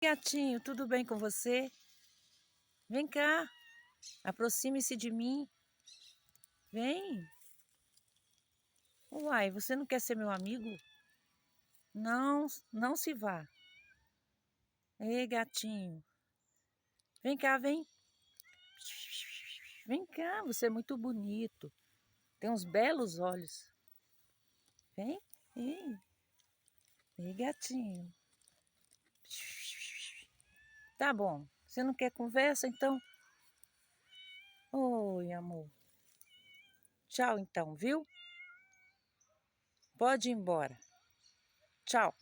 Gatinho, tudo bem com você? Vem cá, aproxime-se de mim. Vem. Uai, você não quer ser meu amigo? Não, não se vá. Ei, gatinho. Vem cá, vem. Vem cá, você é muito bonito. Tem uns belos olhos. Vem. Ei, ei, gatinho. Tá bom. Você não quer conversa, então? Oi, amor. Tchau, então, viu? Pode ir embora. Tchau.